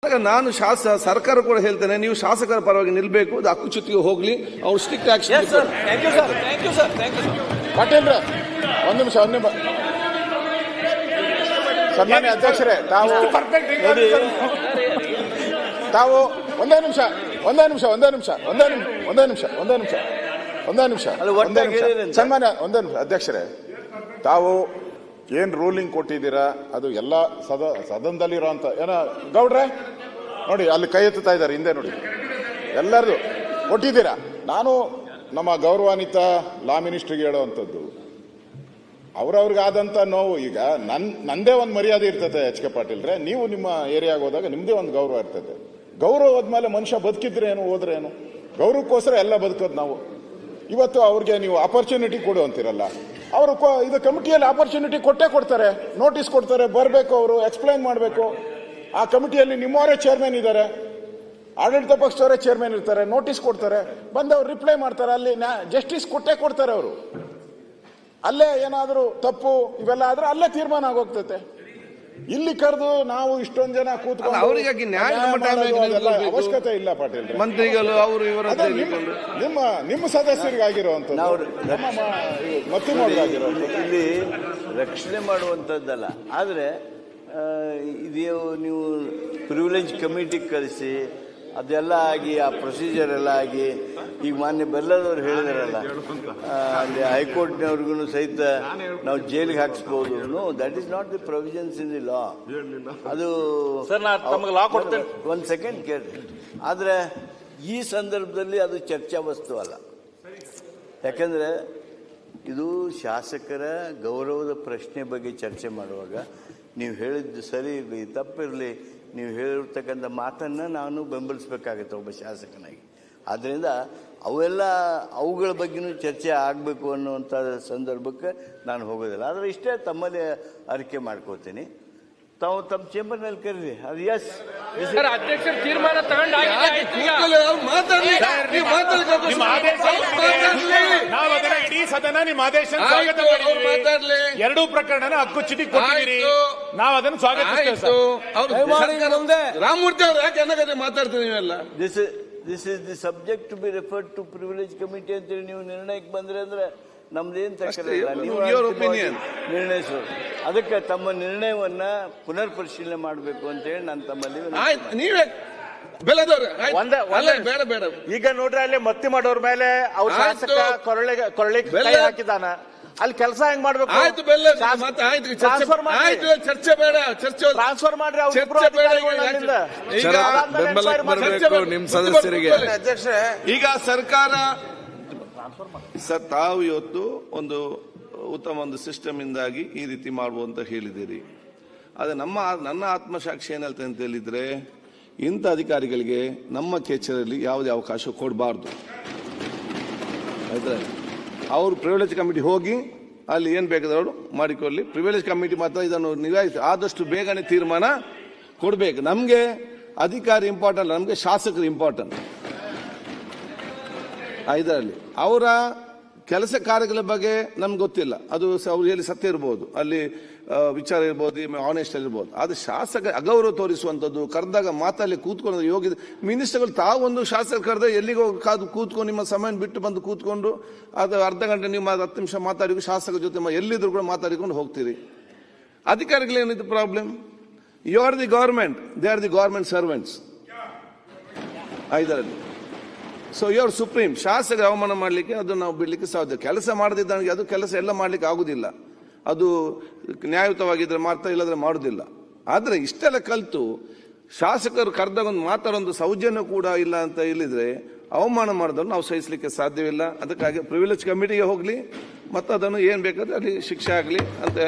ನಾನು ಸರ್ಕಾರ ಕೂಡ ಹೇಳ್ತೇನೆ, ನೀವು ಶಾಸಕರ ಪರವಾಗಿ ನಿಲ್ಬೇಕು, ಅದು ಹಕ್ಕುಚ್ಯುತಿಗೆ ಹೋಗ್ಲಿ, ಅವ್ರು ಸ್ಟ್ರಿಕ್ಟ್ ಆಕ್ಷನ್. ಪಾಟೀಲ್ರ ಒಂದು ನಿಮಿಷ ಸನ್ಮಾನ್ಯ ಅಧ್ಯಕ್ಷರೇ, ತಾವು ಒಂದೇ ನಿಮಿಷ ಸನ್ಮಾನ್ಯ ಅಧ್ಯಕ್ಷರೇ, ತಾವು ಏನ್ ರೂಲಿಂಗ್ ಕೊಟ್ಟಿದ್ದೀರಾ ಅದು ಎಲ್ಲ ಸದನದಲ್ಲಿರೋಂಥ ಏನೋ ಗೌಡ್ರೆ ನೋಡಿ, ಅಲ್ಲಿ ಕೈ ಎತ್ತುತ್ತಾ ಇದ್ದಾರೆ ಹಿಂದೆ ನೋಡಿ, ಎಲ್ಲರದು ಕೊಟ್ಟಿದ್ದೀರಾ. ನಾನು ನಮ್ಮ ಗೌರವಾನ್ವಿತ ಲಾ ಮಿನಿಸ್ಟ್ರಿಗೆ ಹೇಳುವಂಥದ್ದು, ಅವ್ರವ್ರಿಗಾದಂಥ ನೋವು. ಈಗ ನಂದೇ ಒಂದು ಮರ್ಯಾದೆ ಇರ್ತದೆ ಎಚ್ ಕೆ ಪಾಟೀಲ್ರೆ, ನೀವು ನಿಮ್ಮ ಏರಿಯಾಗೆ ಹೋದಾಗ ನಿಮ್ದೇ ಒಂದು ಗೌರವ ಇರ್ತದೆ. ಗೌರವ ಹೋದ್ಮೇಲೆ ಮನುಷ್ಯ ಬದುಕಿದ್ರೆ ಏನು ಹೋದ್ರೆ ಏನು, ಗೌರವಕ್ಕೋಸ್ಕರ ಎಲ್ಲ ಬದುಕೋದು ನಾವು. ಇವತ್ತು ಅವ್ರಿಗೆ ನೀವು ಆಪರ್ಚುನಿಟಿ ಕೊಡು ಅಂತಿರಲ್ಲ, ಅವರು ಇದು ಕಮಿಟಿಯಲ್ಲಿ ಆಪರ್ಚುನಿಟಿ ಕೊಟ್ಟೇ ಕೊಡ್ತಾರೆ, ನೋಟಿಸ್ ಕೊಡ್ತಾರೆ, ಬರಬೇಕು, ಅವರು ಎಕ್ಸ್ಪ್ಲೈನ್ ಮಾಡಬೇಕು. ಆ ಕಮಿಟಿಯಲ್ಲಿ ನಿಮ್ಮವರೇ ಚೇರ್ಮನ್ ಇದ್ದಾರೆ, ಆಡಳಿತ ಪಕ್ಷದವರೇ ಚೇರ್ಮನ್ ಇರ್ತಾರೆ, ನೋಟಿಸ್ ಕೊಡ್ತಾರೆ, ಬಂದವ್ರು ರಿಪ್ಲೈ ಮಾಡ್ತಾರೆ, ಅಲ್ಲಿ ಜಸ್ಟಿಸ್ ಕೊಟ್ಟೇ ಕೊಡ್ತಾರೆ ಅವರು. ಅಲ್ಲೇ ಏನಾದರೂ ತಪ್ಪು ಇವೆಲ್ಲ ಆದ್ರೆ ಅಲ್ಲೇ ತೀರ್ಮಾನ ಆಗೋಗ್ತೈತೆ. ಇಲ್ಲಿ ಕರೆದು ನಾವು ಇಷ್ಟೊಂದು ಜನ ಕೂತ್ಕೊಂಡು ಅವರಿಗಾಗಿ ನ್ಯಾಯ ಅವಶ್ಯಕತೆ ಇಲ್ಲ ಪಾಟೀಲ್. ಮಂತ್ರಿಗಳು ಅವರು ನಿಮ್ಮ ಸದಸ್ಯರಿಗಾಗಿರುವಂಥದ್ದು, ಇಲ್ಲಿ ರಕ್ಷಣೆ ಮಾಡುವಂಥದ್ದಲ್ಲ. ಆದರೆ ಇದು ನೀವು ಪ್ರಿವಿಲೇಜ್ ಕಮಿಟಿ ಕಳಿಸಿ ಅದೆಲ್ಲ ಆಗಿ, ಆ ಪ್ರೊಸೀಜರ್ ಎಲ್ಲ ಆಗಿ, ಈಗ ಮಾನ್ಯ ಬೆಲ್ಲದವ್ರು ಹೇಳಿದಾರಲ್ಲ, ಅಲ್ಲಿ ಹೈಕೋರ್ಟ್ನವ್ರಿಗೂ ಸಹಿತ ನಾವು ಜೈಲಿಗೆ ಹಾಕಿಸ್ಬೋದು. No, that is not the provisions in the law. ಅದು ಒಂದು ಸೆಕೆಂಡ್ ಕೇಳಿ. ಆದರೆ ಈ ಸಂದರ್ಭದಲ್ಲಿ ಅದು ಚರ್ಚಾ ವಸ್ತು ಅಲ್ಲ. ಯಾಕಂದ್ರೆ ಇದು ಶಾಸಕರ ಗೌರವದ ಪ್ರಶ್ನೆ ಬಗ್ಗೆ ಚರ್ಚೆ ಮಾಡುವಾಗ ನೀವು ಹೇಳಿದ್ದು ಸರಿ ಇರಲಿ ತಪ್ಪಿರಲಿ, ನೀವು ಹೇಳಿರ್ತಕ್ಕಂಥ ಮಾತನ್ನು ನಾನು ಬೆಂಬಲಿಸಬೇಕಾಗತ್ತೆ ಒಬ್ಬ ಶಾಸಕನಾಗಿ. ಆದ್ದರಿಂದ ಅವುಗಳ ಬಗ್ಗೆನೂ ಚರ್ಚೆ ಆಗಬೇಕು ಅನ್ನುವಂಥ ಸಂದರ್ಭಕ್ಕೆ ನಾನು ಹೋಗೋದಿಲ್ಲ. ಆದರೆ ಇಷ್ಟೇ ತಮ್ಮಲ್ಲಿ ಅರಿಕೆ ಮಾಡ್ಕೋತೀನಿ, ತಾವು ತಮ್ಮ ಚೇಂಬರ್ನಲ್ಲಿ ಕರೀರಿ. ಅದು ಅಧ್ಯಕ್ಷರ ತೀರ್ಮಾನ ಇಡೀ ಸದನ ನಿಮ್ಮ ಆದೇಶ ಎರಡೂ ಪ್ರಕರಣ ಹಕ್ಕುಚ್ಯುತಿ ಕೊಟ್ಟಿದ್ದೀರಿ, ನಾವು ಅದನ್ನು ಸ್ವಾಗತಿಸ್ತೇವೆ. ರಾಮಮೂರ್ತಿ ಅವರು ಯಾಕೆ ಮಾತಾಡ್ತೀವಿ ನೀವೆಲ್ಲ? This is the subject to be referred to privilege committee ಅಂತೇಳಿ ನೀವು ನಿರ್ಣಯಕ್ಕೆ ಬಂದ್ರೆ ಅಂದ್ರೆ ನಮ್ದೇನ್ ತಕರಾರಿಲ್ಲ, ನೀವು ನಿರ್ಣಯಿಸು. ಅದಕ್ಕೆ ತಮ್ಮ ನಿರ್ಣಯವನ್ನ ಪುನರ್ ಪರಿಶೀಲನೆ ಮಾಡಬೇಕು ಅಂತ ಹೇಳಿ ನಾನು ತಮ್ಮಲ್ಲಿ ನೀವೇ ಬೇಡ. ಈಗ ನೋಡ್ರಿ, ಅಲ್ಲಿ ಮತ್ತಿ ಮಾಡೋರ್ ಮೇಲೆ ಅವ್ರ ಶಾಸಕ ಕೊರಳಿಗೆ ಹಾಕಿದಾನ, ಅಲ್ಲಿ ಕೆಲಸ ಹೆಂಗ್ ಮಾಡ್ಬೇಕು? ಚರ್ಚೆ ಬೇಡ, ಟ್ರಾನ್ಸ್ಫರ್ ಮಾಡ್ರಿ ನಿಮ್ ಸದಸ್ಯರಿಗೆ. ಈಗ ಸರ್ಕಾರ ತಾವು ಇವತ್ತು ಒಂದು ಉತ್ತಮ ಒಂದು ಸಿಸ್ಟಮ್ ಇಂದಾಗಿ ಈ ರೀತಿ ಮಾಡುವ ಅಂತ ಹೇಳಿದ್ದೀರಿ. ಆದರೆ ನನ್ನ ಆತ್ಮಸಾಕ್ಷಿ ಏನಲ್ತ ಅಂತ ಹೇಳಿದ್ರೆ, ಇಂಥ ಅಧಿಕಾರಿಗಳಿಗೆ ನಮ್ಮ ಕಚೇರಿಯಲ್ಲಿ ಯಾವುದೇ ಅವಕಾಶ ಕೊಡಬಾರ್ದು. ಆಯ್ತಾ? ಅವರು ಪ್ರಿವಿಲೇಜ್ ಕಮಿಟಿ ಹೋಗಿ ಅಲ್ಲಿ ಏನ್ ಬೇಕಾದವರು ಮಾಡಿಕೊಳ್ಳಿ. ಪ್ರಿವಿಲೇಜ್ ಕಮಿಟಿ ಮಾತ್ರ ಇದನ್ನು ನಿಭಾಯಿಸಿ ಆದಷ್ಟು ಬೇಗನೆ ತೀರ್ಮಾನ ಕೊಡಬೇಕು. ನಮ್ಗೆ ಅಧಿಕಾರಿ ಇಂಪಾರ್ಟೆಂಟ್, ನಮ್ಗೆ ಶಾಸಕರು ಇಂಪಾರ್ಟೆಂಟ್. ಇದರಲ್ಲಿ ಅವರ ಕೆಲಸ ಕಾರ್ಯಗಳ ಬಗ್ಗೆ ನಮ್ಗೆ ಗೊತ್ತಿಲ್ಲ, ಅದು ಅವ್ರು ಹೇಳಿ ಸತ್ಯ ಇರ್ಬೋದು, ಅಲ್ಲಿ ವಿಚಾರ ಇರ್ಬೋದು, ಆನೆಸ್ಟ್ ಇರ್ಬೋದು. ಅದು ಶಾಸಕ ಅಗೌರವ ತೋರಿಸುವಂಥದ್ದು, ಕರೆದಾಗ ಮಾತಲ್ಲಿ ಕೂತ್ಕೊಂಡು ಯೋಗ್ಯ ಮಿನಿಸ್ಟರ್ಗಳು ತಾವೊಂದು ಶಾಸಕ ಕರೆದ ಎಲ್ಲಿಗೋ ಕಾದು ಕೂತ್ಕೊಂಡು ನಿಮ್ಮ ಸಮಯ ಬಿಟ್ಟು ಬಂದು ಕೂತ್ಕೊಂಡು ಅದು ಅರ್ಧ ಗಂಟೆ ನೀವು 10 ನಿಮಿಷ ಮಾತಾಡಿ ಶಾಸಕರ ಜೊತೆ ಎಲ್ಲಿದ್ರು ಕೂಡ ಮಾತಾಡಿಕೊಂಡು ಹೋಗ್ತೀರಿ. ಅಧಿಕಾರಿಗಳೇನಿದು problem? You are the government, they are the government servants. ಇದರಲ್ಲಿ ಸೊ ಇವ್ರ ಸುಪ್ರೀಂ ಶಾಸಕರ ಅವಮಾನ ಮಾಡಲಿಕ್ಕೆ ಅದು ನಾವು ಬಿಡ್ಲಿಕ್ಕೆ ಸಾಧ್ಯ. ಕೆಲಸ ಮಾಡದಿದ್ದಾಗೆ ಅದು ಕೆಲಸ ಎಲ್ಲ ಮಾಡ್ಲಿಕ್ಕೆ ಆಗುದಿಲ್ಲ. ಅದು ನ್ಯಾಯಯುತವಾಗಿದ್ರೆ ಮಾತ್ರ, ಇಲ್ಲದ್ರೆ ಮಾಡುದಿಲ್ಲ. ಆದ್ರೆ ಇಷ್ಟೆಲ್ಲ ಕಲಿತು ಶಾಸಕರು ಕರೆದಾಗ ಒಂದು ಮಾತಾಡೋದು ಸೌಜನ್ಯ ಕೂಡ ಇಲ್ಲ ಅಂತ ಹೇಳಿದ್ರೆ ಅವಮಾನ ಮಾಡಿದನ್ನು ನಾವು ಸಹಿಸಲಿಕ್ಕೆ ಸಾಧ್ಯವಿಲ್ಲ. ಅದಕ್ಕಾಗಿ ಪ್ರಿವಿಲೇಜ್ ಕಮಿಟಿಗೆ ಹೋಗ್ಲಿ ಮತ್ತು ಅದನ್ನು ಏನ್ ಬೇಕಾದ್ರೆ ಅಲ್ಲಿ ಶಿಕ್ಷೆ ಆಗ್ಲಿ ಅಂತ